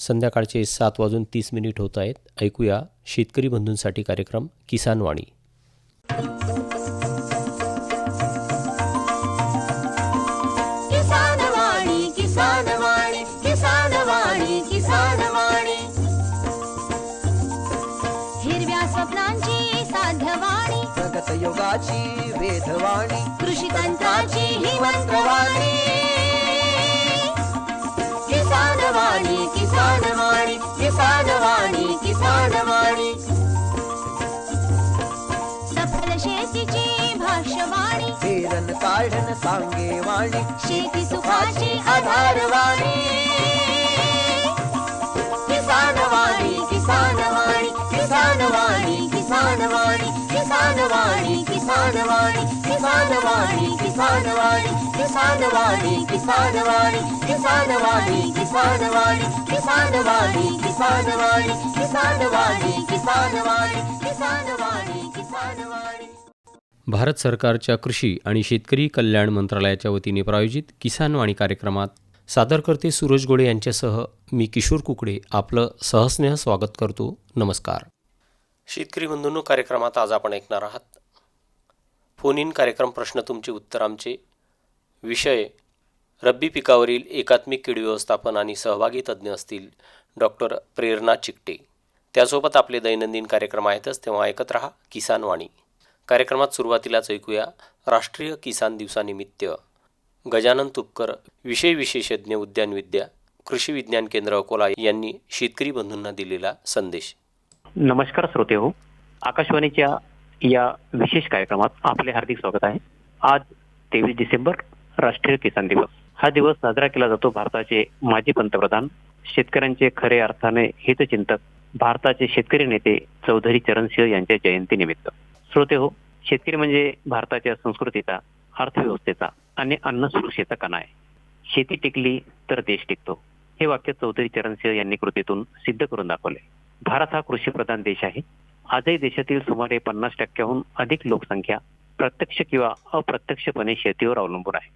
संध्याकाळचे 7:30 होत आहेत. ऐकूया शेतकरी बंधूंसाठी कार्यक्रम किसान वाणी. किसान वाणी, किसान वाणी, किसान वाणी, किसान वाणी. हिरव्या स्वप्नांची साध्यवाणी, प्रगत योगाची वेधवाणी, कृषी तंत्राची ही मंत्रवाणी. किसान वाणी, किसान वाणी, किसान वाणी, किसान वाणी. सफल शेतीची भाष्यवाणी, पेरन काढन सांगे वाणी, शेती सुखाची आधारवाणी. किसान वाणी, किसान वाणी, किसान वाणी, किसान वाणी, किसान वाणी, किसान वाणी, किसान वाणी, किसान वाणी, किसान वाणी, किसान वाणी, किसान वाणी, किसान वाणी, किसान वाणी, किसान वाणी, किसान वाणी, किसान वाणी, किसान वाणी, किसान वाणी. भारत सरकारच्या कृषी आणि शेतकरी कल्याण मंत्रालयाच्या वतीने प्रायोजित किसान वाणी कार्यक्रमात सादरकर्ते सूरज गोळे यांच्यासह मी किशोर कुकडे आपलं सहस्नेह स्वागत करतो. नमस्कार. शेतकरी बंधूंनो, कार्यक्रमात आज आपण ऐकणार आहात फोन इन कार्यक्रम. प्रश्न तुमचे, उत्तर आमचे. विषय रब्बी पिकावरील एकात्मिक कीड व्यवस्थापन आणि सहभागी तज्ज्ञ असतील डॉक्टर प्रेरणा चिकटे. त्यासोबत आपले दैनंदिन कार्यक्रम आहेतच, तेव्हा ऐकत रहा किसान वाणी. कार्यक्रमात सुरुवातीलाच ऐकूया राष्ट्रीय किसान दिवसानिमित्त गजानन तुपकर, विषय विशेषज्ञ उद्यानविद्या, कृषी विज्ञान केंद्र अकोला यांनी शेतकरी बंधूंना दिलेला संदेश. नमस्कार श्रोते हो, आकाशवाणीच्या या विशेष कार्यक्रमात आपले हार्दिक स्वागत आहे. आज 23 डिसेंबर राष्ट्रीय किसान दिवस. हा दिवस साजरा केला जातो भारताचे माजी पंतप्रधान, शेतकऱ्यांचे खरे अर्थाने हितचिंतक, भारताचे शेतकरी नेते चौधरी चरणसिंह यांच्या जयंतीनिमित्त. श्रोते हो, शेतकरी म्हणजे भारताच्या संस्कृतीचा, अर्थव्यवस्थेचा आणि अन्न सुरक्षेचा कणा आहे. शेती टिकली तर देश टिकतो, हे वाक्य चौधरी चरणसिंह यांनी कृतीतून सिद्ध करून दाखवले. भारत हा कृषीप्रधान देश आहे. आजही देशातील सुमारे 50% अधिक लोकसंख्या प्रत्यक्ष किंवा अप्रत्यक्षपणे शेतीवर अवलंबून आहे.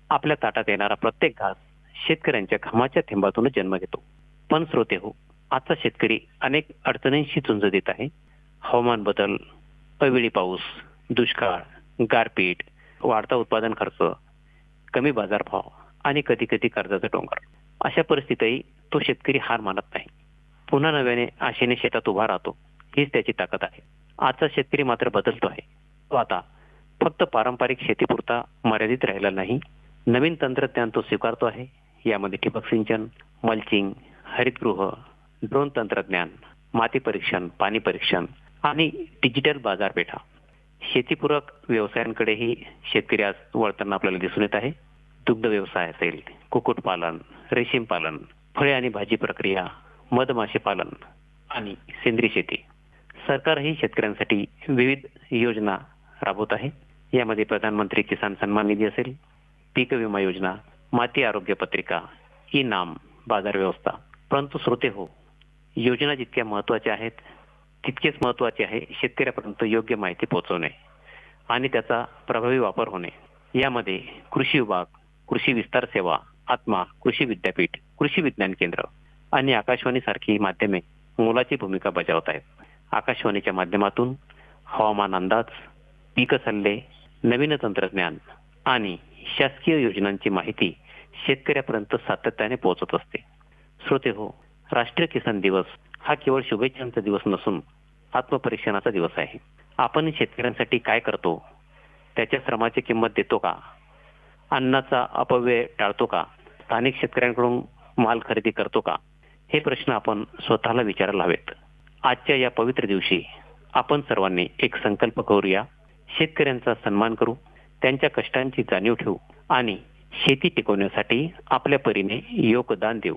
आपल्या ताटात येणारा प्रत्येक घास शेतकऱ्यांच्या घामाच्या थेंबातूनच जन्म घेतो. पण श्रोते हो, आजचा शेतकरी अनेक अडचणींशी झुंज देत आहे. हवामान बदल, अवेळी पाऊस, दुष्काळ, गारपीट, वाढता उत्पादन खर्च, कमी बाजारभाव आणि कधी कधी कर्जाचा डोंगर. अशा परिस्थितीतही तो शेतकरी हार मानत नाही. पुन्हा नव्याने आशेने शेतात उभा राहतो. हीच त्याची ताकद आहे. आजचा शेतकरी मात्र बदलतो आहे. तो आता फक्त पारंपरिक शेतीपुरता मर्यादित राहिला नाही, नवीन तंत्रज्ञान तो स्वीकारतो आहे. यामध्ये ठिबक सिंचन, मल्चिंग, हरितगृह, ड्रोन तंत्रज्ञान, माती परीक्षण, पाणी परीक्षण आणि डिजिटल बाजारपेठा. शेतीपूरक व्यवसायांकडेही शेतकरी आज वळताना आपल्याला दिसून येत आहे. दुग्ध व्यवसाय असेल, कुक्कुटपालन, रेशीम पालन, फळे आणि भाजी प्रक्रिया, मधमाशी पालन आणि सेंद्रिय शेती. सरकारही शेतकऱ्यांसाठी विविध योजना राबवत आहे. यामध्ये प्रधानमंत्री किसान सन्मान निधी असेल, पीक विमा योजना, माती आरोग्य पत्रिका, इनाम, बाजार व्यवस्था. परंतु श्रोते हो, योजना जितक्या महत्त्वाच्या आहेत तितकेच महत्त्वाचे आहे शेतकऱ्यापर्यंत योग्य माहिती पोहोचवणे आणि त्याचा प्रभावी वापर होणे. यामध्ये कृषी विभाग, कृषी विस्तार सेवा, आत्मा, कृषी विद्यापीठ, कृषी विज्ञान केंद्र आणि आकाशवाणी सारखी माध्यमे मोलाची भूमिका बजावत आहेत. आकाशवाणीच्या माध्यमातून हवामान अंदाज, पीक सल्ले, नवीन तंत्रज्ञान आणि शासकीय योजनांची माहिती शेतकऱ्यापर्यंत सातत्याने पोहोचत असते. श्रोते हो, राष्ट्रीय किसान दिवस हा केवळ शुभेच्छांचा दिवस नसून आत्मपरीक्षणाचा दिवस आहे. आपण शेतकऱ्यांसाठी काय करतो? त्याच्या श्रमाची किंमत देतो का? अन्नाचा अपव्यय टाळतो का? स्थानिक शेतकऱ्यांकडून माल खरेदी करतो का? हे प्रश्न आपण स्वतःला विचारायला हवेत. आजच्या या पवित्र दिवशी आपण सर्वांनी एक संकल्प करूया. शेतकऱ्यांचा सन्मान करू, त्यांच्या कष्टांची जाणीव ठेवू आणि शेती टिकवण्यासाठी आपल्या परीने योगदान देऊ.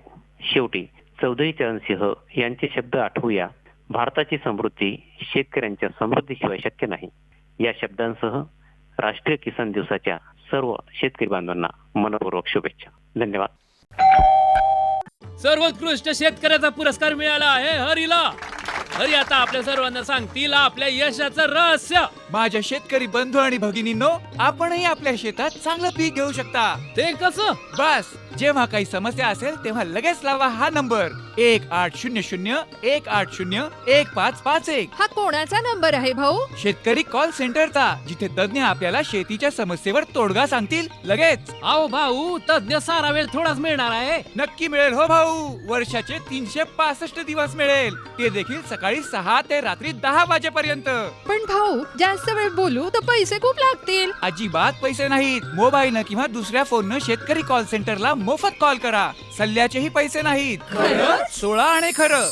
शेवटी चौधरी चरणसिंह यांचे शब्द आठवूया. भारताची समृद्धी शेतकऱ्यांच्या समृद्धीशिवाय शक्य नाही. या शब्दांसह राष्ट्रीय किसान दिवसाच्या सर्व शेतकरी बांधवांना मनपूर्वक शुभेच्छा. धन्यवाद. सर्वोत्कृष्ट शेतकऱ्याचा पुरस्कार मिळाला आहे हरीला. हरी आता आपल्या सर्वांना सांगतील आपल्या यशाचं रहस्य. माझ्या शेतकरी बंधू आणि भगिनींनो, आपणही आपल्या शेतात चांगलं पीक घेऊ शकता. ते कसं? बस जेव्हा काही समस्या असेल तेव्हा लगेच लावा हा नंबर 1800-180-1551. हा कोणाचा नंबर आहे भाऊ? शेतकरी कॉल सेंटरचा, जिथे तज्ञ आपल्याला शेतीच्या समस्येवर तोडगा सांगतील लगेच. अहो भाऊ, तज्ञ सारा वेळ थोडाच मिळणार आहे. नक्की मिळेल हो भाऊ. वर्षाचे 365 दिवस मिळेल, ते देखील सकाळी 6 ते रात्री 10 वाजेपर्यंत. पण भाऊ, जास्त वेळ बोलू तर पैसे खूप लागतील. अजिबात पैसे नाहीत. मोबाईलनं किंवा दुसऱ्या फोननं शेतकरी कॉल सेंटरला मोफत कॉल करा. सल्ल्याचेही पैसे नाहीत. 16 आणि खरं.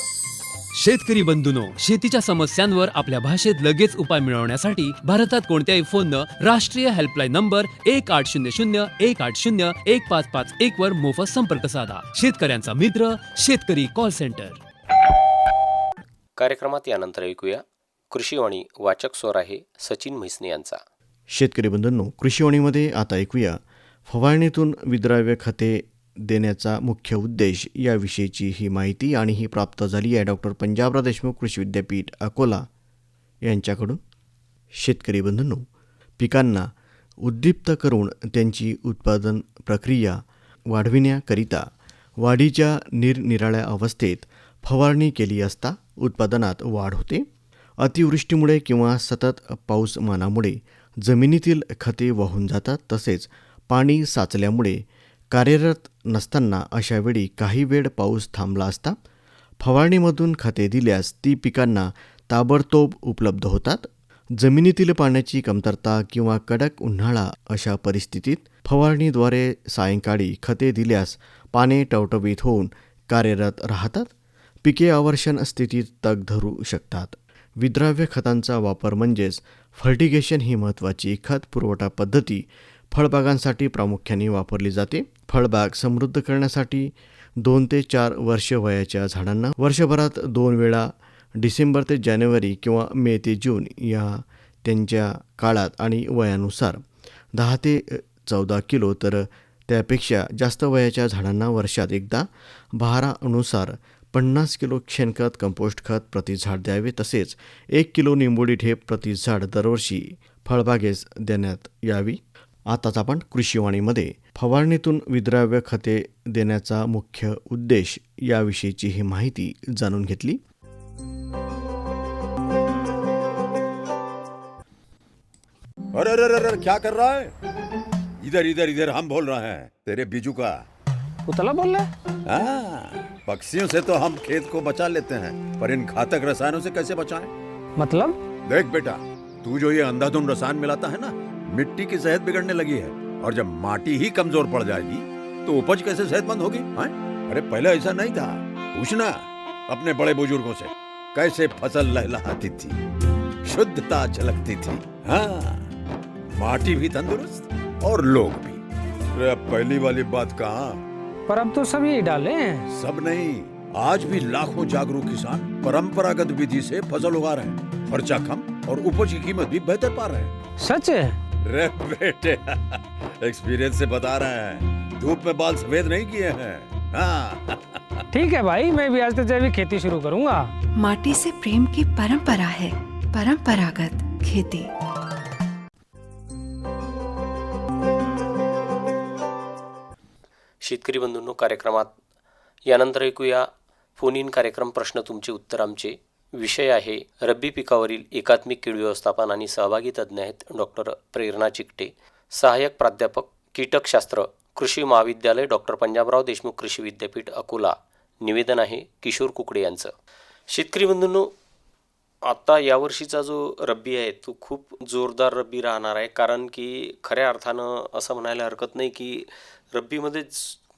शेतकरी बंधूनो, शेतीच्या समस्यांवर आपल्या भाषेत लगेच उपाय मिळवण्यासाठी भारतात कोणत्याही फोननं राष्ट्रीय हेल्पलाईन नंबर 1800-180-1551 वर मोफत संपर्क साधा. शेतकऱ्यांचा मित्र शेतकरी कॉल सेंटर. कार्यक्रमात यानंतर ऐकूया कृषीवाणी. वाचक स्वर आहे सचिन म्हैसने यांचा. शेतकरी बंधूंनो, कृषीवाणीमध्ये आता ऐकूया फवारणीतून विद्राव्य खते देण्याचा मुख्य उद्देश याविषयीची ही माहिती, आणि ही प्राप्त झाली आहे डॉक्टर पंजाबराव देशमुख कृषी विद्यापीठ अकोला यांच्याकडून. शेतकरी बंधूंनो, पिकांना उद्दीप्त करून त्यांची उत्पादन प्रक्रिया वाढविण्याकरिता वाढीच्या निरनिराळ्या अवस्थेत फवारणी केली असता उत्पादनात वाढ होते. अतिवृष्टीमुळे किंवा सतत पाऊसमानामुळे जमिनीतील खते वाहून जातात. तसेच पाणी साचल्यामुळे कार्यरत नसताना अशावेळी काही वेळ पाऊस थांबला असता फवारणीमधून खते दिल्यास ती पिकांना ताबडतोब उपलब्ध होतात. जमिनीतील पाण्याची कमतरता किंवा कडक उन्हाळा अशा परिस्थितीत फवारणीद्वारे सायंकाळी खते दिल्यास पाने टवटवीत होऊन कार्यरत राहतात. पिके आवर्षण स्थितीत तग धरू शकतात. विद्राव्य खतांचा वापर म्हणजेच फर्टिगेशन ही महत्त्वाची खत पुरवठा पद्धती फळबागांसाठी प्रामुख्याने वापरली जाते. फळबाग समृद्ध करण्यासाठी 2 ते 4 वर्ष वयाच्या झाडांना वर्षभरात 2 वेळा डिसेंबर ते जानेवारी किंवा मे ते जून या त्यांच्या काळात आणि वयानुसार 10 ते 14 किलो तर त्यापेक्षा जास्त वयाच्या झाडांना वर्षात एकदा बहारानुसार 50 किलो शेणखत कंपोस्ट खत प्रति झाड द्यावे. तसेच 1 किलो निंबोळी ढेप प्रति झाड दरवर्षी फळबागेस देण्यात यावी. आताच आपण कृषीवाणीमध्ये फवारणीतून विद्राव्य खते देण्याचा मुख्य उद्देश याविषयीची ही माहिती जाणून घेतली. अरे अरे अरे क्या कर रहा है? इधर इधर इधर हम बोल रहे हैं तेरे बीजू का. उतला बोल रहा है? हाँ, पक्षियों से तो हम खेत को बचा लेते हैं, पर इन घातक रसायनों से कैसे बचाएं? मतलब? देख बेटा, तू जो ये अंधाधुंध रसायन मिलाता है ना, मिट्टी की सेहत बिगड़ने लगी है. और जब माटी ही कमजोर पड़ जाएगी तो उपज कैसे सेहतमंद होगी? अरे पहले ऐसा नहीं था. पूछना अपने बड़े बुजुर्गों से, कैसे फसल लहलहाती थी, शुद्धता झलकती थी. हाँ, माटी भी तंदुरुस्त और लोग भी. अरे पहली वाली बात कहाँ? पर अब तो सब यही डाले हैं. सब नहीं, आज भी लाखों जागरूक किसान परंपरागत विधि से फसल उगा रहे हैं. खर्चा कम और उपज की कीमत भी बेहतर पा रहे हैं. सच है? रे बेटे, एक्सपीरियंस से बता रहे हैं. धूप में बाल सफेद नहीं किए हैं. हाँ. ठीक है भाई, मैं भी आज से जैविक खेती शुरू करूंगा. माटी से प्रेम की परंपरा है. परंपरागत खेती. शेतकरी बंधूंनो, कार्यक्रमात यानंतर ऐकूया फोन इन कार्यक्रम प्रश्न तुमचे उत्तर आमचे. विषय आहे रब्बी पिकावरील एकात्मिक कीड व्यवस्थापन आणि सहभागी तज्ज्ञ आहेत डॉक्टर प्रेरणा चिकटे, सहाय्यक प्राध्यापक कीटकशास्त्र, कृषी महाविद्यालय डॉक्टर पंजाबराव देशमुख कृषी विद्यापीठ अकोला. निवेदन आहे किशोर कुकडे यांचं. शेतकरी बंधूंनो, आता यावर्षीचा जो रब्बी आहे तो खूप जोरदार रब्बी राहणार आहे. कारण की खऱ्या अर्थानं असं म्हणायला हरकत नाही की रब्बीमध्ये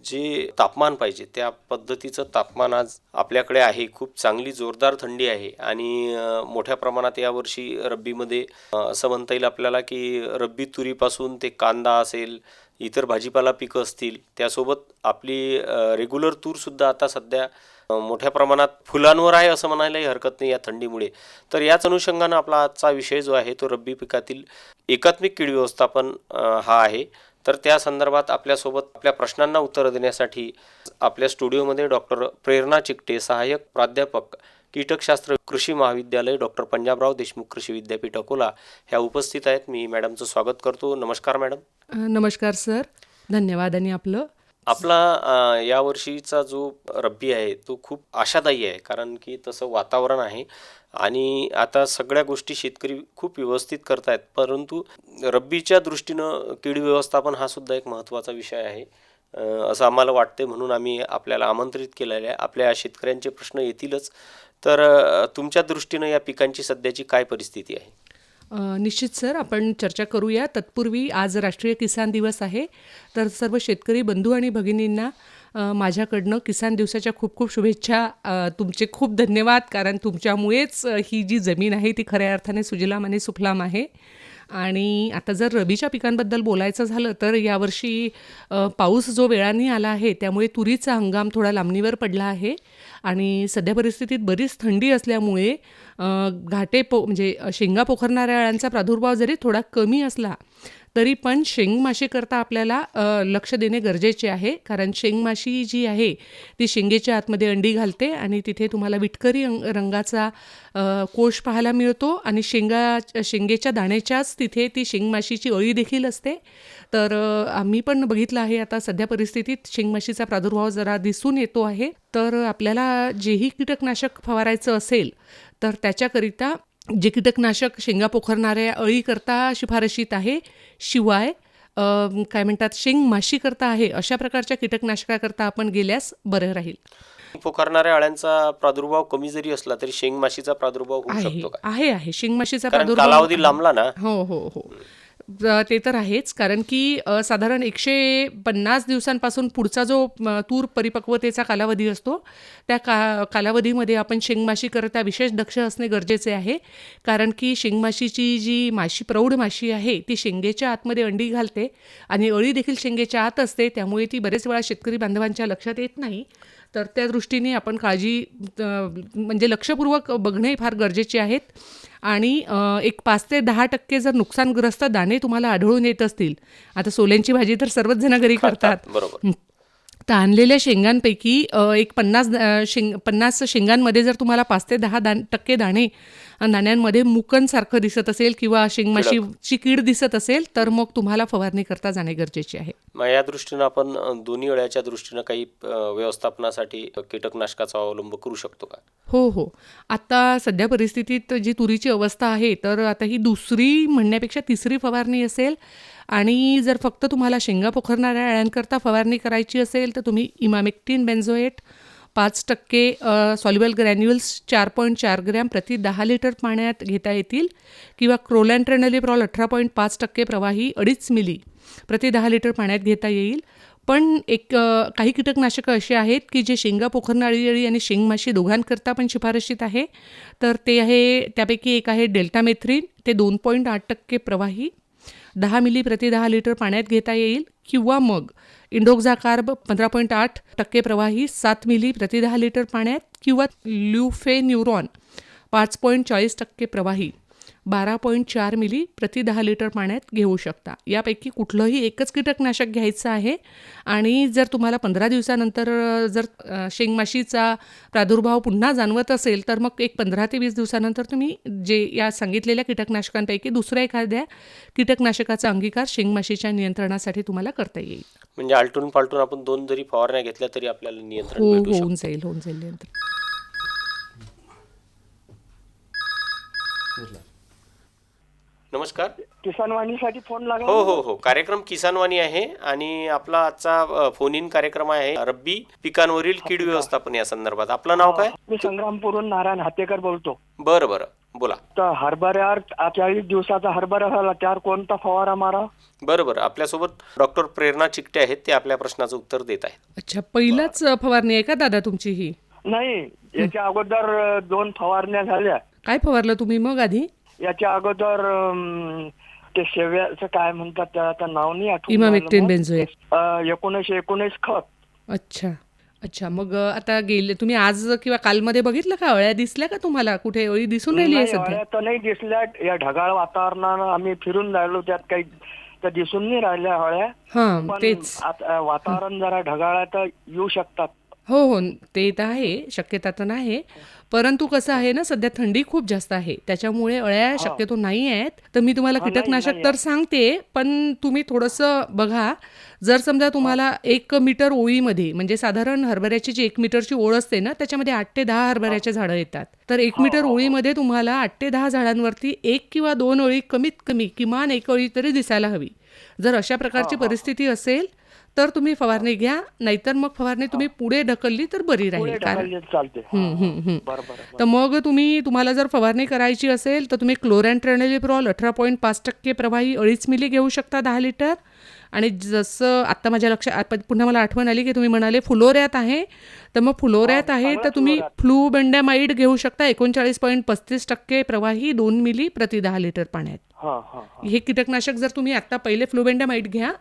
जे तापमान पाहिजे त्या पद्धतीचं तापमान आज आपल्याकडे आहे. खूप चांगली जोरदार थंडी आहे आणि मोठ्या प्रमाणात यावर्षी रब्बीमध्ये असं म्हणता येईल आपल्याला की रब्बी तुरीपासून ते कांदा असेल, इतर भाजीपाला पिकं असतील, त्यासोबत आपली रेग्युलर तूरसुद्धा आता सध्या मोठ्या प्रमाणात फुलांवर आहे असं म्हणायलाही हरकत नाही या थंडीमुळे. तर याच अनुषंगानं आपला आजचा विषय जो आहे तो रब्बी पिकातील एकात्मिक कीड व्यवस्थापन हा आहे. तर त्या संदर्भात आपल्यासोबत आपल्या प्रश्नांना उत्तरं देण्यासाठी आपल्या स्टुडिओमध्ये डॉक्टर प्रेरणा चिकटे, सहाय्यक प्राध्यापक कीटकशास्त्र कृषी महाविद्यालय डॉक्टर पंजाबराव देशमुख कृषी विद्यापीठ अकोला ह्या उपस्थित आहेत. मी मॅडमचं स्वागत करतो. नमस्कार मॅडम. नमस्कार सर, धन्यवाद. आणि आपला यावर्षीचा जो रब्बी आहे तो खूप आशादायी आहे, कारण की तसं वातावरण आहे आणि आता सगळ्या गोष्टी शेतकरी खूप व्यवस्थित करतायत. परंतु रब्बीच्या दृष्टीनं कीड व्यवस्थापन हा सुद्धा एक महत्त्वाचा विषय आहे असं आम्हाला वाटते, म्हणून आम्ही आपल्याला आमंत्रित केलेलं आहे. आपल्या शेतकऱ्यांचे प्रश्न येतीलच, तर तुमच्या दृष्टीनं या पिकांची सध्याची काय परिस्थिती आहे? निश्चित सर, आपण चर्चा करूया. तत्पूर्वी आज राष्ट्रीय किसान दिवस आहे, तर सर्व शेतकरी बंधू आणि भगिनींना माझ्याकडनं किसान दिवसाच्या खूप खूप शुभेच्छा. तुमचे खूप धन्यवाद, कारण तुमच्यामुळेच ही जी जमीन आहे ती खऱ्या अर्थाने सुजलाम आणि सुफलाम आहे. आणि आता जर रबीच्या पिकांबद्दल बोलायचं झालं तर यावर्षी पाऊस जो वेळाने आला आहे त्यामुळे तुरीचा हंगाम थोडा लांबणीवर पडला आहे आणि सध्या परिस्थितीत बरीच थंडी असल्यामुळे म्हणजे शेंगा पोखरणाऱ्या अळ्यांचा प्रादुर्भाव जरी थोडा कमी असला तरी पण शेंगमाशीकरता आपल्याला लक्ष देणे गरजेचे आहे, कारण शेंगमाशी जी आहे ती शेंगेच्या आतमध्ये अंडी घालते आणि तिथे तुम्हाला विटकरी रंगाचा कोश पाहायला मिळतो आणि शेंगेच्या दाण्याच्याच तिथे ती शेंगमाशीची अळी देखील असते. तर आम्ही पण बघितलं आहे आता सध्या परिस्थितीत शेंगमाशीचा प्रादुर्भाव जरा दिसून येतो आहे. तर आपल्याला जेही कीटकनाशक फवारायचं असेल तर त्याच्याकरिता जे कीटकनाशक शेंगा पोखरणाऱ्या अळीकरता शिफारशीत आहे, शिवाय काय म्हणतात शेंगमाशीकरता आहे, अशा प्रकारच्या कीटकनाशकाकरता आपण गेल्यास बरं राहील. पोखरणाऱ्या अळ्यांचा प्रादुर्भाव कमी जरी असला तरी शेंगमाशीचा प्रादुर्भाव होऊ शकतो का? आहे शेंगमाशीचा प्रादुर्भाव कालावधी लांबला ना. हो, ते तर आहेच, कारण की साधारण 150 दिवसांपासून पुढचा जो तूर परिपक्वतेचा कालावधी असतो त्या कालावधीमध्ये आपण शेंगमाशीकरता विशेष दक्ष असणे गरजेचे आहे, कारण की शेंगमाशीची जी प्रौढ माशी आहे ती शेंगेच्या आतमध्ये अंडी घालते आणि अळी देखील शेंगेच्या आत असते, त्यामुळे ती बरेच वेळा शेतकरी बांधवांच्या लक्षात येत नाही. तर त्या दृष्टीने आपण काळजी म्हणजे लक्षपूर्वक बघणे फार गरजेचे आहेत. आणि एक 5 ते 10% जर नुकसानग्रस्त दाणे तुम्हाला आढळून येत असतील, आता सोल्यांची भाजी तर सर्वच जण घरी करतात, तर आणलेल्या शेंगांपैकी एक 50 शेंगांमध्ये जर तुम्हाला 5 ते 10% दाण्यांमध्ये मुकनसारखं दिसत असेल किंवा शेंगमाशीची कीड दिसत असेल तर मग तुम्हाला फवारणी करता जाणे गरजेचे आहे. मग या दृष्टीनं आपण दोन्ही अळ्याच्या दृष्टीनं काही व्यवस्थापनासाठी कीटकनाशकाचा अवलंब करू शकतो का? हो, आता सध्या परिस्थितीत जी तुरीची अवस्था आहे तर आता ही दुसरी म्हणण्यापेक्षा तिसरी फवारणी असेल. आणि जर फक्त तुम्हाला शेंगा पोखरणाऱ्या अळ्यांकरता फवारणी करायची असेल तर तुम्ही emamectin benzoate 5% soluble granules 4.4 gram प्रति 10 लिटर पाण्यात घेता येतील, किंवा क्रोलॅन्ट्रेनलिप्रॉल 18.5% प्रवाही 2.5 मिली प्रति 10 लिटर पाण्यात घेता येईल. पण काही कीटकनाशकं असे आहेत की जे शेंगा पोखरणारी अळी आणि शेंगमाशी दोघांकरता पण शिफारशीत आहे. तर ते आहे, त्यापैकी एक आहे डेल्टामेथ्रिन, ते 2.8% प्रवाही 10 मिली प्रति 10 लिटर पाण्यात घेता येईल, किंवा मग इंडोक्झाकार्ब 15.8% प्रवाही 7 मिली प्रति 10 लिटर पाण्यात, किंवा ल्युफेन्युरॉन 5.40% प्रवाही 12.4 मिली प्रति 10 लिटर पाण्यात घेऊ शकता. यापैकी कुठलंही एकच कीटकनाशक घ्यायचं आहे. आणि जर तुम्हाला 15 दिवसानंतर जर शेंगमाशीचा प्रादुर्भाव पुन्हा जाणवत असेल तर मग एक 15 ते 20 दिवसानंतर तुम्ही जे या सांगितलेल्या कीटकनाशकांपैकी दुसऱ्या एखाद्या कीटकनाशकाचा अंगीकार शेंगमाशीच्या नियंत्रणासाठी तुम्हाला करता येईल. म्हणजे आलटून पालटून आपण 2 जरी फवारण्या घेतल्या तरी आपल्याला नियंत्रण होऊन जाईल नियंत्रण. नमस्कार, किसानवाणीसाठी फोन लागला. हो, कार्यक्रम किसानवाणी आहे आणि आपला आजचा फोन इन कार्यक्रम आहे रब्बी पिकांवरील कीड व्यवस्थापन या संदर्भात. आपलं नाव काय? मी संग्रामपूरहून नारायण हातेकर बोलतो. बरं, बोला. तर हरभऱ्यावर 40 दिवसाचा हरभरा झाला त्यावर कोणता फवारा मारा? बरं, आपल्यासोबत डॉक्टर प्रेरणा चिकटे आहेत, ते आपल्या प्रश्नाचं उत्तर देत आहेत. अच्छा, पहिलाच फवारणी आहे का दादा तुमची ही? नाही, याच्या अगोदर 2 फवारण्या झाल्या. काय फवारलं तुम्ही मग आधी? याच्या अगोदर ते शेव्याचं काय म्हणतात त्याला नाव नाही आठवत. इमामेक्टिन बेन्झोएट 1919 खत. अच्छा, मग आता गेले तुम्ही आज किंवा कालमध्ये बघितलं का? अळ्या दिसल्या का तुम्हाला? कुठे अळी दिसून राहिली आहे सध्या? अळ्या तर नाही दिसल्या. या ढगाळ वातावरणानं आम्ही फिरून राहिलो, त्यात काही तर दिसून नाही राहिल्या अळ्या. पण तेच वातावरण जरा ढगाळ तर येऊ शकतात हो, हो. ते तर आहे, शक्यता तर आहे. परंतु कसं आहे ना, सध्या थंडी खूप जास्त आहे. त्याच्यामुळे अळ्या शक्यतो नाही आहेत. तर मी तुम्हाला कीटकनाशक तर सांगते, पण तुम्ही थोडंसं बघा. जर समजा तुम्हाला 1 मीटर ओळीमध्ये म्हणजे साधारण हरभऱ्याची जी 1 मीटरची ओळ असते ना, त्याच्यामध्ये 8 ते 10 हरभऱ्याच्या झाडं येतात. तर 1 मीटर ओळीमध्ये तुम्हाला 8 ते 10 झाडांवरती 1 किंवा 2 अळी कमीत कमी किमान 1 अळी तरी दिसायला हवी. जर अशा प्रकारची परिस्थिती असेल तर तुम्ही फवारणी घ्या, नाहीतर मग फवारणी तुम्ही पुढे ढकलली तर बरी राहील. कारण चालते. तर मग तुम्हाला जर फवारणी करायची असेल तर तुम्ही क्लोरॅन्ट्रेनिलिप्रॉल 18.5% प्रवाही 2.5 मिली घेऊ शकता 10 लिटर. आणि जसं आत्ता माझ्या लक्षात पुन्हा मला आठवण आली की तुम्ही म्हणाले फ्लोऱ्यात आहे, तर मग फ्लोऱ्यात आहे तर तुम्ही फ्लूबेंडामाइड घेऊ शकता 39.35% प्रवाही 2 मिली प्रति 10 लिटर पाण्यात. हे कीटकनाशक जर तुम्ही आत्ता पहिले फ्लूबेंडामाइड घ्या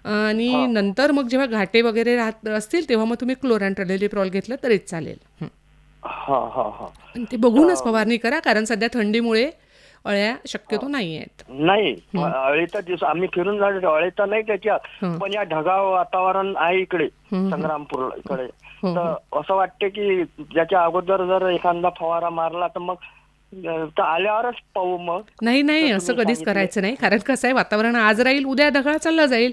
आणि नंतर मग जेव्हा घाटे वगैरे राहत असतील तेव्हा मग तुम्ही क्लोरॅन्ट्रेनिलिप्रॉल घेतलं तरीच चालेल. आणि ते बघूनच फवारणी करा, कारण सध्या थंडीमुळे अळ्या शक्यतो नाही आहेत. नाही अळी तर आम्ही फिरून झालो, अळी तर नाही त्याच्यात, पण या ढगाळ वातावरण आहे इकडे संग्रामपूर इकडे. तर असं वाटते की ज्याच्या अगोदर जर एखादा फवारा मारला तर मग तर आल्यावरच पाहू. मग नाही असं कधीच करायचं नाही, कारण कसं आहे वातावरण आज राहील उद्या ढगाळ चालला जाईल.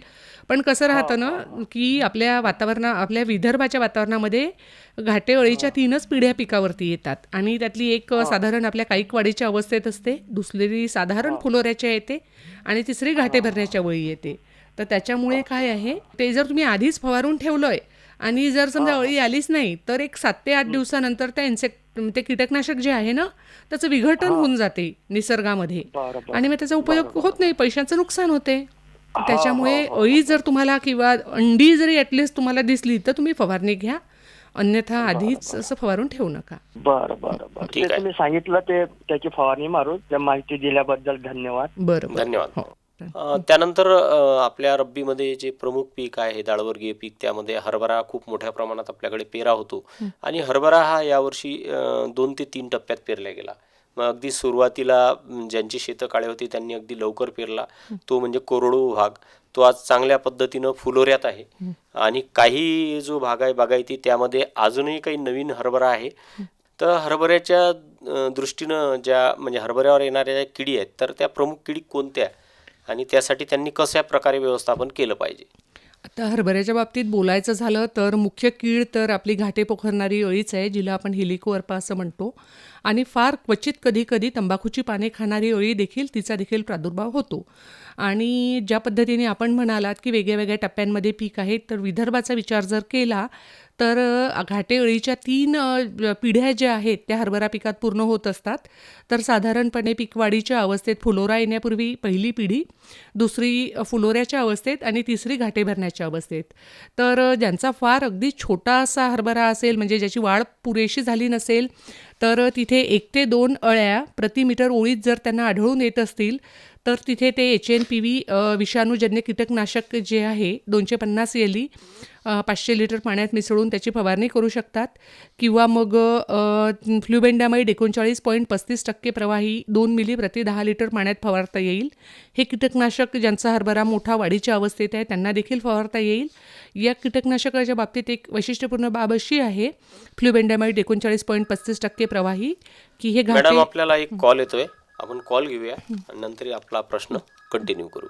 पण कसं राहतं ना की आपल्या विदर्भाच्या वातावरणामध्ये घाटे अळीच्या 3च पिढ्या पिकावरती येतात आणि त्यातली एक साधारण आपल्या काईकवाडीच्या अवस्थेत असते, दुसरी साधारण फुलोऱ्याच्या येते आणि तिसरी घाटे भरण्याच्या वेळी येते. तर त्याच्यामुळे काय आहे, ते जर तुम्ही आधीच फवारून ठेवलंय आणि जर समजा अळी आलीच नाही तर एक 7 ते 8 दिवसानंतर ते कीटकनाशक जे आहे ना त्याचं विघटन होऊन जाते निसर्गामध्ये आणि मग त्याचा उपयोग होत नाही, पैशांचं नुकसान होते. त्याच्यामुळे अळी जर तुम्हाला किंवा अंडी जरी ॲटलिस्ट तुम्हाला दिसली तर तुम्ही फवारणी घ्या, अन्यथा आधीच असं फवारून ठेवू नका. बरं ते तुम्ही सांगितलं ते त्याची फवारणी मारू. त्या माहिती दिल्याबद्दल धन्यवाद. बरं धन्यवाद. त्यानंतर आपल्या रब्बीमध्ये जे प्रमुख पीक आहे डाळवर्गीय पीक, त्यामध्ये हरभरा खूप मोठ्या प्रमाणात आपल्याकडे पेरा होतो आणि हरभरा हा यावर्षी 2 ते 3 टप्प्यात पेरला गेला. मग अगदी सुरुवातीला ज्यांची शेतं काळे होती त्यांनी अगदी लवकर पेरला, तो म्हणजे कोरडू भाग. तो आज चांगल्या पद्धतीनं फुलोऱ्यात आहे आणि काही जो भाग आहे बागायती त्यामध्ये अजूनही काही नवीन हरभरा आहे. तर हरभऱ्याच्या दृष्टीनं ज्या म्हणजे हरभऱ्यावर येणाऱ्या ज्या किडी आहेत तर त्या प्रमुख किडी कोणत्या आणि त्यासाठी त्यांनी कशा प्रकारे व्यवस्थापन केलं पाहिजे? आता हरभऱ्याच्या बाबतीत बोलायचं झालं तर मुख्य कीड तर आपली घाटे पोखरणारी अळीच आहे, जिला आपण हेलिकोअर्पा असं म्हणतो. आणि फार क्वचित कधी तंबाखूची पाने खाणारी अळी देखील तिचा देखील प्रादुर्भाव होतो. आणि ज्या पद्धतीने आपण म्हणालात की वेगळ्या टप्प्यांमध्ये पीक आहेत, तर विदर्भाचा विचार जर केला तर घाटे अळीच्या 3 पिढ्या ज्या आहेत त्या हरभरा पिकात पूर्ण होत असतात. तर साधारणपणे पीकवाढीच्या अवस्थेत फुलोरा येण्यापूर्वी पहिली पिढी, दुसरी फुलोऱ्याच्या अवस्थेत आणि तिसरी घाटे भरण्याच्या अवस्थेत. तर ज्यांचा फार अगदी छोटासा हरभरा असेल म्हणजे ज्याची वाढ पुरेशी झाली नसेल तर तिथे 1 ते 2 अळ्या प्रति मीटर ओळीत जर त्यांना आढळून येत असतील तर तिथे ते HNPV विषाणूजन्य कीटकनाशक जे आहे 250 एली 500 लिटर पाण्यात मिसळून त्याची फवारणी करू शकतात. किंवा मग फ्लुबेंडामाइड 39.35% प्रवाही 2 मिली प्रति 10 लिटर पाण्यात फवारता येईल. हे कीटकनाशक ज्यांचा हरभरा मोठा वाढीच्या अवस्थेत आहे त्यांना देखील फवारता येईल. या कीटकनाशकाच्या बाबतीत एक वैशिष्ट्यपूर्ण बाब अशी आहे, फ्लुबेंडामाइड 39.35% प्रवाही, की हे मॅडम आपल्याला एक कॉल येतोय, आपण कॉल घेऊया आणि नंतर आपला प्रश्न कंटिन्यू करू.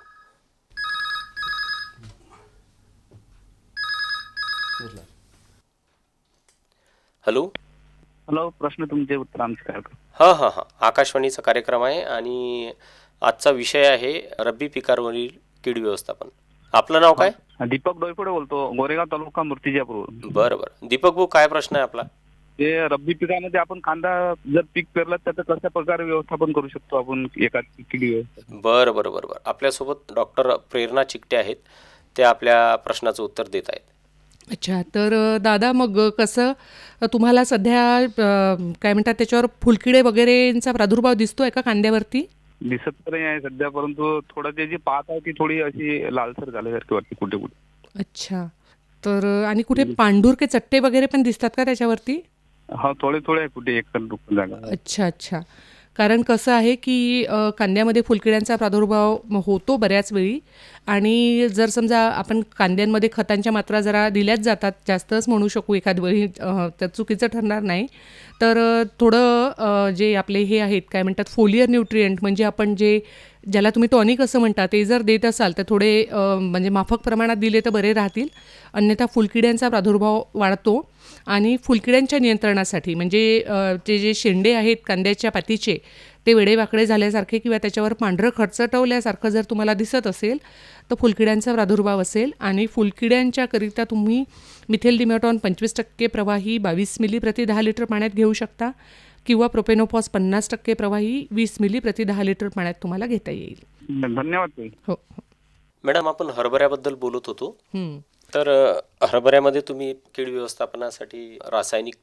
हॅलो. प्रश्न तुमचे उत्तर आमचे काय? हां आकाशवाणीचा कार्यक्रम आहे आणि आजचा विषय आहे रब्बी पिकांवरील कीड व्यवस्थापन. आपलं नाव काय? दीपक डोईफोडे बोलतो, गोरेगाव तालुका मूर्तिजापूर. बरं दीपक भाऊ, काय प्रश्न आहे आपला? ते रब्बी पिकामध्ये आपण कांदा जर पीक पेरलं तर कशा प्रकारे व्यवस्थापन करू शकतो आपण एका किडी? बरं आपल्यासोबत डॉक्टर प्रेरणा चिकटे आहेत, ते आपल्या प्रश्नाचं उत्तर देत आहेत. अच्छा, तर दादा मग कसं तुम्हाला सध्या काय म्हणतात त्याच्यावर फुलकिडे वगैरेंचा प्रादुर्भाव दिसतोय का कांद्यावरती? दिसत तर नाही आहे सध्या, परंतु थोडं त्याची पात आहे ती थोडी अशी लालसर झाल्यासारखी वाटते कुठे. अच्छा, तर आणि कुठे पांढुरके चट्टे वगैरे पण दिसतात का त्याच्यावरती? हा थोडे आहे कुठे एक जागा. अच्छा, कारण कसं आहे की कांद्यामध्ये फुलकिड्यांचा प्रादुर्भाव होतो बऱ्याच वेळी, आणि जर समजा आपण कांद्यांमध्ये खतांच्या मात्रा जरा दिल्याच जातात, जास्तच म्हणू शकू एखाद वेळी, तर चुकीचं ठरणार नाही. तर थोडं जे आपले हे आहेत काय म्हणतात फोलियर न्यूट्रिएंट, म्हणजे आपण जे ज्याला तुम्ही टॉनिक असं म्हणता, ते जर देत असाल तर थोडे म्हणजे माफक प्रमाणात दिले तर बरे राहतील. अन्यथा फुलकिड्यांचा प्रादुर्भाव वाढतो. आणि फुलकिड्यांच्या नियंत्रणासाठी म्हणजे ते जे शेंडे आहेत कांद्याच्या पातीचे, ते वेडेवाकडे झाल्यासारखे किंवा त्याच्यावर पांढरं खरचटवल्यासारखं जर तुम्हाला दिसत असेल तर फुलकिड्यांचा प्रादुर्भाव असेल. आणि फुलकिड्यांच्याकरिता तुम्ही मिथेल डिमॅटॉन 25% प्रवाही 22 मिली प्रति 10 लिटर पाण्यात घेऊ शकता, किंवा प्रोपेनोफॉस 50% प्रवाही 20 मिली प्रति 10 लिटर पाण्यात तुम्हाला घेता येईल. धन्यवाद. हो. मॅडम, आपण हरभऱ्याबद्दल बोलत होतो. तर हरभऱ्यामध्ये तुम्ही कीड व्यवस्थापनासाठी रासायनिक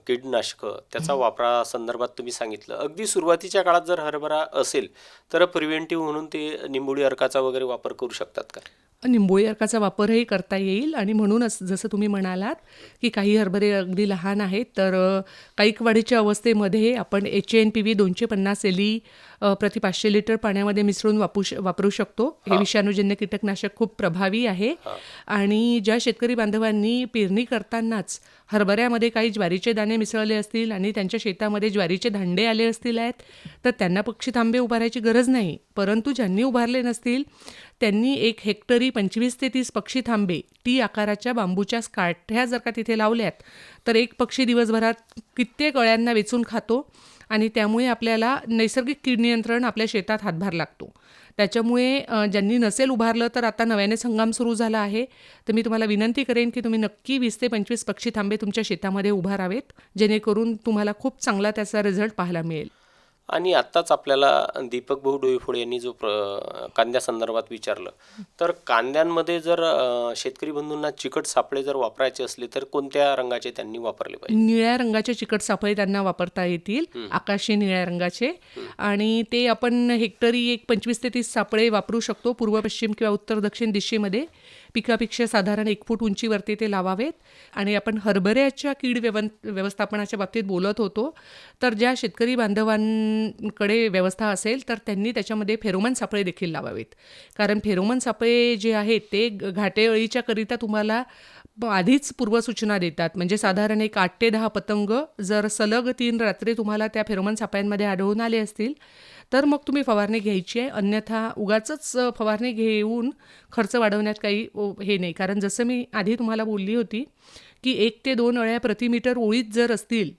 कीडनाशक त्याचा वापरासंदर्भात तुम्ही सांगितलं. अगदी सुरुवातीच्या काळात जर हरभरा असेल तर प्रिव्हेंटिव्ह म्हणून ते निंबोळी अर्काचा वगैरे वापर करू शकतात का? निंबोळी अर्काचा वापरही करता येईल. आणि म्हणूनच जसं तुम्ही म्हणालात की काही हरभरे अगदी लहान आहेत, तर कैक वाढीच्या अवस्थेमध्ये आपण HNPV 250 एली प्रति 500 लिटर पाण्यामध्ये मिसळून वापरू शकतो. हे विषाणूजन्य कीटकनाशक खूप प्रभावी आहे. आणि ज्या शेतकरी बांधवांनी पेरणी करतानाच हरभऱ्यामध्ये काही ज्वारीचे दाणे मिसळले असतील आणि त्यांच्या शेतामध्ये ज्वारीचे धांडे आले असतील आहेत, तर त्यांना पक्षी थांबे उभारायची गरज नाही. परंतु ज्यांनी उभारले नसतील त्यांनी 1 हेक्टरी 25 ते 30 पक्षी थांबे टी आकाराच्या बांबूच्या काठ्या जर का तिथे लावल्यात, तर एक पक्षी दिवसभरात कित्येक अळ्यांना वेचून खातो. आणि त्यामुळे आपल्याला नैसर्गिक कीड नियंत्रण आपल्या शेतात हातभार लागतो. त्याच्यामुळे ज्यांनी नसेल उभारलं तर आता नव्यानेच हंगाम सुरू झाला आहे, तर मी तुम्हाला विनंती करेन की तुम्ही नक्की 20 ते 25 पक्षी थांबे तुमच्या शेतामध्ये उभारावेत, जेणेकरून तुम्हाला खूप चांगला त्याचा रिझल्ट पाहायला मिळेल. आणि आत्ताच आपल्याला दीपक भाऊ डोईफोडे यांनी जो कांद्यासंदर्भात विचारलं, तर कांद्यांमध्ये जर शेतकरी बंधूंना चिकट सापळे जर वापरायचे असले तर कोणत्या रंगाचे त्यांनी वापरले पाहिजे? निळ्या रंगाचे चिकट सापळे त्यांना वापरता येतील, आकाशी निळ्या रंगाचे. आणि ते आपण हेक्टरी 25 ते 30 सापळे वापरू शकतो. पूर्व पश्चिम किंवा उत्तर दक्षिण दिशेमध्ये पिकापेक्षा साधारण 1 फूट उंचीवरती ते लावावेत. आणि आपण हरभऱ्याच्या कीड व्यवस्थापनाच्या बाबतीत बोलत होतो, तर ज्या शेतकरी बांधवांकडे व्यवस्था असेल तर त्यांनी त्याच्यामध्ये फेरोमन सापळे देखील लावावेत. कारण फेरोमन सापळे जे आहेत ते घाटे अळीच्या करिता तुम्हाला आधीच पूर्वसूचना देतात. म्हणजे साधारण 8 ते 10 पतंग जर सलग 3 रात्री तुम्हाला त्या फेरोमन सापळ्यांमध्ये आढळून आले असतील तर मग तुम्ही फवारणी घ्यायची आहे. अन्यथा उगाचच फवारणी घेऊन खर्च वाढवण्यात काही हे नाही. कारण जसं मी आधी तुम्हाला बोलली होती की 1 ते 2 अळ्या प्रति मीटर ओळीत जर असतील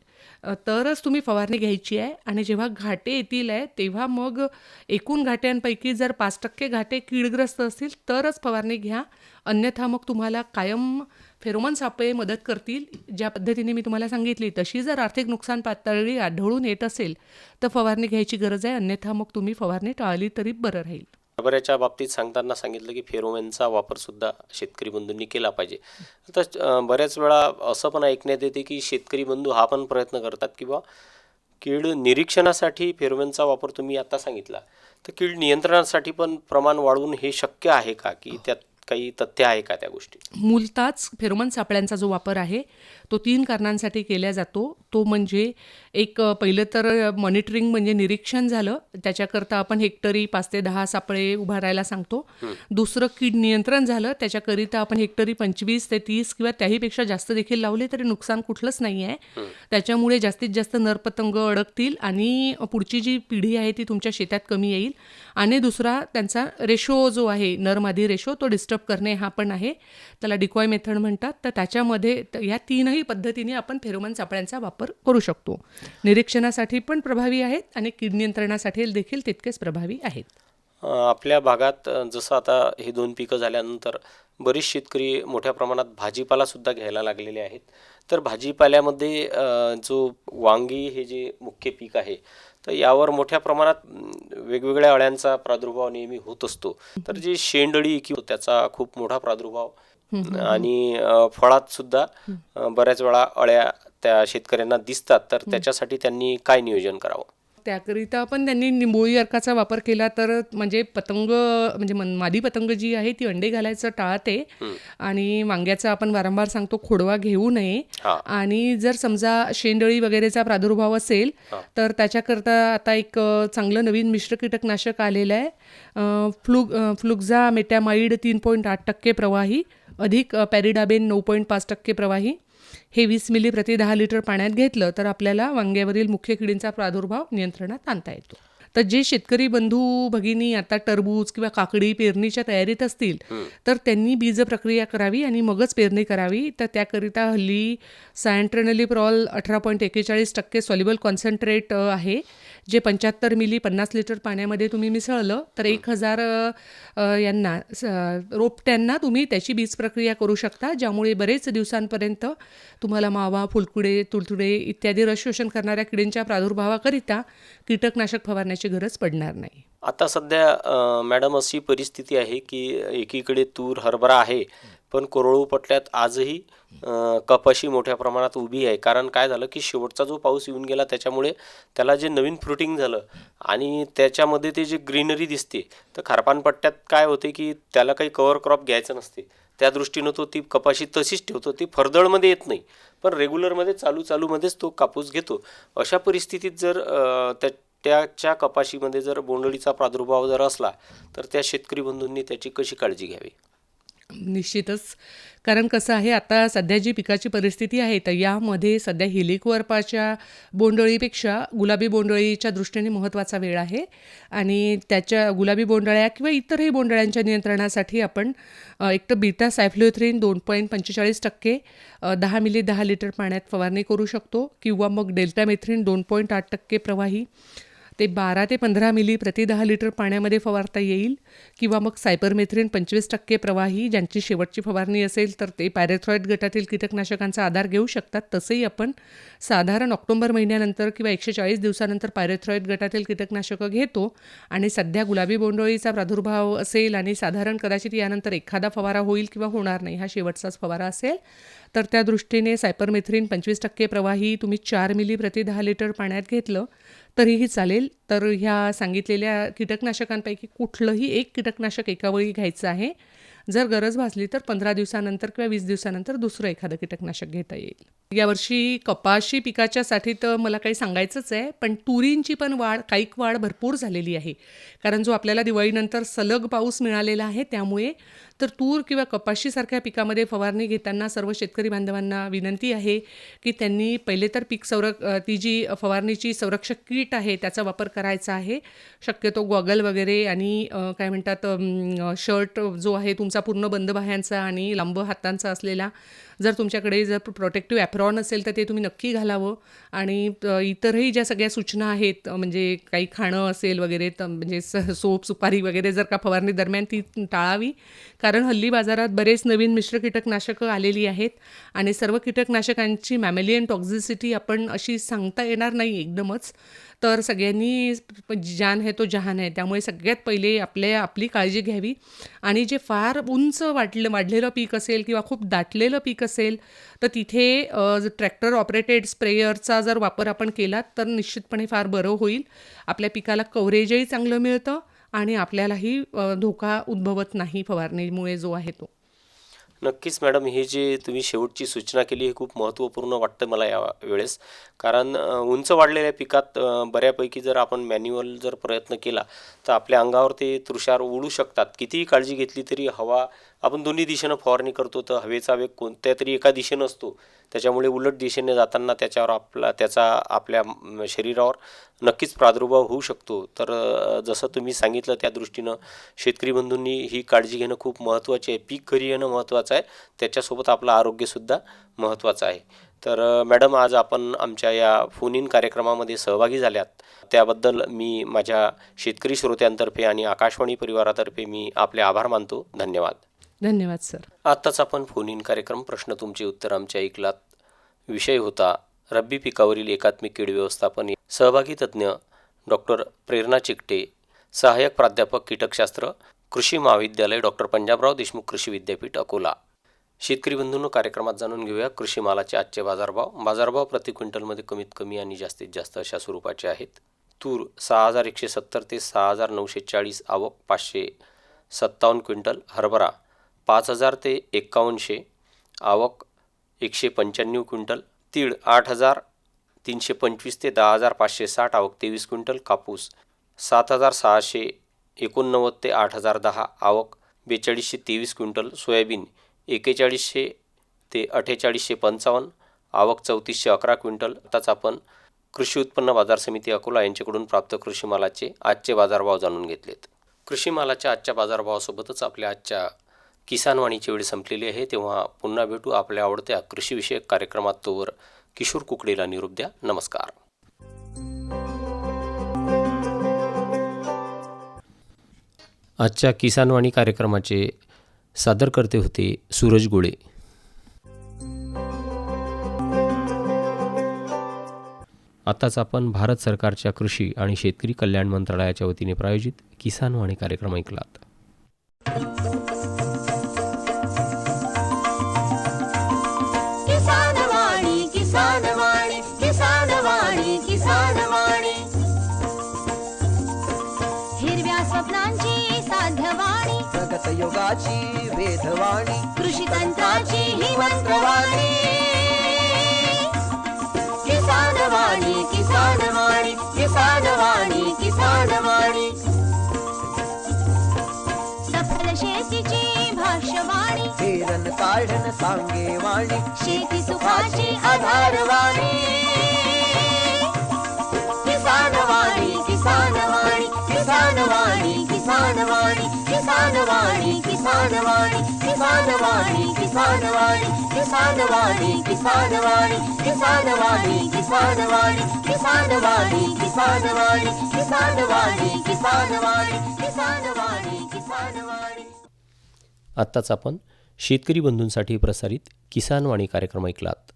तरच तुम्ही फवारणी घ्यायची आहे. आणि जेव्हा घाटे येतील आहे तेव्हा मग एकूण घाट्यांपैकी जर 5% घाटे कीडग्रस्त असतील तरच फवारणी घ्या. अन्यथा मग तुम्हाला कायम फेरोमन सापळे मदत करतील. ज्या पद्धतीने मी तुम्हाला सांगितली तशी जर आर्थिक नुकसान पातळी आढळून येत असेल तर फवारणी घ्यायची गरज आहे. अन्यथा मग तुम्ही फवारणी टाळली तरी बरं राहील. हरभऱ्याच्या बाबतीत सांगताना सांगितलं की फेरोमेनचा वापरसुद्धा शेतकरी बंधूंनी केला पाहिजे. तर बऱ्याच वेळा असं पण ऐकण्यात येते की शेतकरी बंधू हा पण प्रयत्न करतात किंवा कीड निरीक्षणासाठी फेरोमेनचा वापर तुम्ही आता सांगितला, तर कीड नियंत्रणासाठी पण प्रमाण वाढवून हे शक्य आहे का, की त्यात काही तथ्य आहे का त्या गोष्टी? मूलतःच फेरोमन सापळ्यांचा जो वापर आहे तो 3 कारणांसाठी केला जातो. तो म्हणजे एक पहिलं तर मॉनिटरिंग म्हणजे निरीक्षण झालं, त्याच्याकरता आपण हेक्टरी 5 ते 10 सापळे उभारायला सांगतो. दुसरं कीड नियंत्रण झालं, त्याच्याकरिता आपण हेक्टरी 25 ते 30 किंवा त्याहीपेक्षा जास्त देखील लावले तरी नुकसान कुठलंच नाही आहे. त्याच्यामुळे जास्तीत जास्त नरपतंग अडकतील आणि पुढची जी पिढी आहे ती तुमच्या शेतात कमी येईल. आणि दुसरा त्यांचा रेशो जो आहे नर-मादी रेशो तो डिस्टर्ब करणे हा पण आहे, त्याला डिकॉय मेथड म्हणतात. तर त्याच्यामध्ये या 3ही पद्धतीने आपण फेरोमन सापळ्यांचा वापर करू शकतो. निरीक्षणासाठी पण प्रभावी आहेत आणि कीड नियंत्रणासाठी देखील तितकेच प्रभावी आहेत. आपल्या भागात जसं आता हे 2 पिकं झाल्यानंतर बरेच शेतकरी मोठ्या प्रमाणात भाजीपाला सुद्धा घ्यायला लागलेले आहेत. तर भाजीपाल्यामध्ये जो वांगी हे जे मुख्य पीक आहे, तर यावर मोठ्या प्रमाणात वेगवेगळ्या अळ्यांचा प्रादुर्भाव नेहमी होत असतो. तर जे शेंडअळी किंवा त्याचा खूप मोठा प्रादुर्भाव आणि फळात सुद्धा बऱ्याच वेळा अळ्या त्या शेतकऱ्यांना दिसतात, तर त्याच्यासाठी त्यांनी काय नियोजन करावं? त्याकरिता पण त्यांनी निंबोळी अर्काचा वापर केला तर म्हणजे पतंग म्हणजे मादी पतंग जी आहे ती अंडे घालायचं टाळते. आणि वांग्याचा आपण वारंवार सांगतो खोडवा घेऊ नये. आणि जर समजा शेंडळी वगैरेचा प्रादुर्भाव असेल तर त्याच्याकरता आता एक चांगलं नवीन मिश्र कीटकनाशक आलेलं आहे. फ्लुक्झा मेटॅमाइड 3.8% प्रवाही अधिक पॅरिडाबेन 9.5% प्रवाही हे 20 मिली प्रति 10 लिटर पाण्यात घेतलं तर आपल्याला वांग्यावरील मुख्य किडींचा प्रादुर्भाव नियंत्रणात आणता येतो. तर जे शेतकरी बंधू भगिनी आता टरबूज किंवा काकडी पेरणीच्या तयारीत असतील तर त्यांनी बीज प्रक्रिया करावी आणि मगच पेरणी करावी. तर त्याकरिता हल्ली सायंट्रेनलिप्रॉल 18.41% सॉल्युबल कॉन्सन्ट्रेट आहे, जे 75 मिली 50 लिटर पाण्यामध्ये तुम्ही मिसळलं तर 1000 यांना रोपट्यांना तुम्ही त्याची बीज प्रक्रिया करू शकता, ज्यामुळे बरेच दिवसांपर्यंत तुम्हाला मावा, फुलकुडे, तुडतुडे इत्यादी रस शोषण करणाऱ्या किडींच्या प्रादुर्भावाकरिता कीटकनाशक फवारण्याची गरज पडणार नाही. आता सध्या मॅडम अशी परिस्थिती आहे की एकीकडे तूर हरभरा आहे, पण कोरळू पट्ट्यात आजही कपाशी मोठ्या प्रमाणात उभी आहे. कारण काय झालं की शेवटचा जो पाऊस येऊन गेला त्याच्यामुळे त्याला जे नवीन फ्रुटिंग झालं आणि त्याच्यामध्ये ते जे ग्रीनरी दिसते, तर खारपान पट्ट्यात काय होते की त्याला काही कव्हर क्रॉप घ्यायचं नसते, त्या दृष्टीनं तो ती कपाशी तशीच ठेवतो, ती फरदळमध्ये येत नाही, पण रेग्युलरमध्ये चालूमध्येच तो कापूस घेतो. अशा परिस्थितीत जर त्याच्या कपाशीमध्ये जर बोंडअळीचा प्रादुर्भाव जर असला तर त्या शेतकरी बंधूंनी त्याची कशी काळजी घ्यावी? निश्चितच, कारण कसं आहे आता सध्या जी पिकाची परिस्थिती आहे तर यामध्ये सध्या हेलिकोवर्पाच्या बोंडअळीपेक्षा गुलाबी बोंडअळीच्या दृष्टीने महत्त्वाचा वेळ आहे. आणि त्याच्या गुलाबी बोंडअळ्या किंवा इतरही बोंडअळ्यांच्या नियंत्रणासाठी आपण एक तर बीटा सायफ्लोथ्रिन 2.45% 10 मिली 10 लिटर पाण्यात फवारणी करू शकतो, किंवा मग डेल्टामेथ्रिन 2.8% प्रवाही ते 12 ते 15 मिली प्रति 10 लिटर पाण्यामध्ये फवारता येईल, किंवा मग सायपरमेथ्रिन 25% प्रवाही ज्यांची शेवटची फवारणी असेल तर ते पॅरेथ्रॉइड गटातील कीटकनाशकांचा आधार घेऊ शकतात. तसंही आपण साधारण ऑक्टोबर महिन्यानंतर किंवा 140 दिवसानंतर पॅरेथ्रॉइड गटातील कीटकनाशकं घेतो. आणि सध्या गुलाबी बोंडअळीचा प्रादुर्भाव असेल आणि साधारण कदाचित यानंतर एखादा फवारा होईल किंवा होणार नाही, हा शेवटचाच फवारा असेल, तर त्या दृष्टीने सायपरमेथ्रिन 25% प्रवाही तुम्ही 4 मिली प्रति 10 लिटर पाण्यात घेतलं तरीही चालेल. तर ह्या सांगितलेल्या कीटकनाशकांपैकी कुठलंही एक कीटकनाशक एका वेळी घ्यायचं आहे. जर गरज भासली तर 15 दिवसानंतर किंवा 20 दिवसानंतर दुसरं एखादं कीटकनाशक घेता येईल. यावर्षी कपाशी पिकाच्यासाठी तर मला काही सांगायचंच आहे, पण तुरींची पण काईक वाढ भरपूर झालेली आहे. कारण जो आपल्याला दिवाळीनंतर सलग पाऊस मिळालेला आहे त्यामुळे तर तूर किंवा कपाशीसारख्या पिकामध्ये फवारणी घेताना सर्व शेतकरी बांधवांना विनंती आहे की त्यांनी पहिले तर ती जी फवारणीची संरक्षक कीट आहे त्याचा वापर करायचा आहे. शक्यतो गॉगल वगैरे आणि काय म्हणतात शर्ट जो आहे तुमचा पूर्ण बंद बाह्यांचा आणि लांब हातांचा असलेला, जर तुमच्याकडे जर प्रोटेक्टिव्ह ॲप्रॉन असेल तर ते तुम्ही नक्की घालावं. आणि इतरही ज्या सगळ्या सूचना आहेत, म्हणजे काही खाणं असेल वगैरे तर म्हणजे सोप सुपारी वगैरे जर का फवारणी दरम्यान ती टाळावी. कारण हल्ली बाजारात बरेच नवीन मिश्र कीटकनाशकं आलेली आहेत आणि सर्व कीटकनाशकांची मॅमेलियन टॉक्झिसिटी आपण अशी सांगता येणार नाही एकदमच. तर सगळ्यांनी जान है तो जहान है, त्यामुळे सगळ्यात पहिले आपली काळजी घ्यावी. आणि जे फार उंच वाढलेलं पीक असेल किंवा खूप दाटलेलं पीक असेल तर तिथे ट्रॅक्टर ऑपरेटेड स्प्रेयरचा जर वापर आपण केला तर निश्चितपणे फार बरं होईल. आपल्या पिकाला कव्हरेजही चांगलं मिळतं आणि आपल्यालाही धोका उद्भवत नाही फवारणीमुळे जो आहे तो. नक्कीच मॅडम, हे जे तुम्ही शेवटची सूचना केली हे खूप महत्त्वपूर्ण वाटतं मला या वेळेस. कारण उंच वाढलेल्या पिकात बऱ्यापैकी जर आपण मॅन्युअल जर प्रयत्न केला तर आपल्या अंगावर ते तुषार उडू शकतात. कितीही काळजी घेतली तरी हवा आपण दोन्ही दिशेनं फवारणी करतो तर हवेचा वेग कोणत्या तरी एका दिशेनं असतो, त्याच्यामुळे उलट दिशेने जाताना त्याचा आपल्या शरीरावर नक्कीच प्रादुर्भाव होऊ शकतो. तर जसं तुम्ही सांगितलं त्या दृष्टीनं शेतकरी बंधूंनी ही काळजी घेणं खूप महत्त्वाची आहे. पीक घरी येणं महत्त्वाचं आहे, त्याच्यासोबत आपलं आरोग्यसुद्धा महत्त्वाचं आहे. तर मॅडम, आज आपण आमच्या या फोन इन कार्यक्रमामध्ये सहभागी झाल्यात त्याबद्दल मी माझ्या शेतकरी श्रोत्यांतर्फे आणि आकाशवाणी परिवारातर्फे मी आपले आभार मानतो. धन्यवाद. धन्यवाद सर. आत्ताच आपण फोन इन कार्यक्रम प्रश्न तुमचे उत्तर आमच्या ऐकलात. विषय होता रब्बी पिकावरील एकात्मिक कीड व्यवस्थापन. सहभागी तज्ज्ञ डॉक्टर प्रेरणा चिकटे, सहाय्यक प्राध्यापक कीटकशास्त्र, कृषी महाविद्यालय डॉक्टर पंजाबराव देशमुख कृषी विद्यापीठ अकोला. शेतकरी बंधूंनो, कार्यक्रमात जाणून घेऊया कृषी मालाचे आजचे बाजारभाव. प्रति क्विंटलमध्ये कमीत कमी आणि जास्तीत जास्त अशा स्वरूपाचे आहेत. तूर 6,170 ते 6,940 आवक 557 क्विंटल. हरभरा 5,000 ते 5100 आवक 195 क्विंटल. तीळ 8,325 ते 10,560 आवक 23 क्विंटल. कापूस 7,689 ते 8,010 आवक 4223 क्विंटल. सोयाबीन 4100 ते 4855 आवक 3411 क्विंटल. आताच आपण कृषी उत्पन्न बाजार समिती अकोला यांच्याकडून प्राप्त कृषी मालाचे आजचे बाजारभाव जाणून घेतलेत. कृषी मालाच्या आजच्या बाजारभावासोबतच आपल्या आजच्या किसानवाणीची वेळ संपलेली आहे. तेव्हा पुन्हा भेटू आपल्या आवडत्या कृषीविषयक कार्यक्रमात. तोवर किशोर कुकडेला निरोप द्या. नमस्कार. आजच्या किसानवाणी कार्यक्रमाचे सादरकर्ते होते सूरज गोळे. आताच आपण भारत सरकारच्या कृषी आणि शेतकरी कल्याण मंत्रालयाच्या वतीने प्रायोजित किसानवाणी कार्यक्रम ऐकलात. किसानवाणी किसानवाणी किसानवाणी किसानवाणी हिरव्या स्वप्नांची साध्यवाणी प्रगत योगाची वेधवाणी कृषी तंत्राची ही मंत्रवाणी किसानवाणी किसानवाणी किसानवाणी किसानवाणी सफल शेतीची भाष्यवाणी पेरन काढन सांगे वाणी शेती सुखाची आधारवाणी किसानवाणी किसानवाणी किसानवाणी किसानवाणी किसानवाणी किसानवाणी किसानवाणी किसानवाणी किसानवाणी किसानवाणी किसानवाणी किसानवाणी किसानवाणी किसानवाणी किसानवाणी किसानवाणी किसानवाणी किसानवाणी. आत्ताच आपण शेतकरी बंधूंसाठी प्रसारित किसानवाणी कार्यक्रम ऐकलात.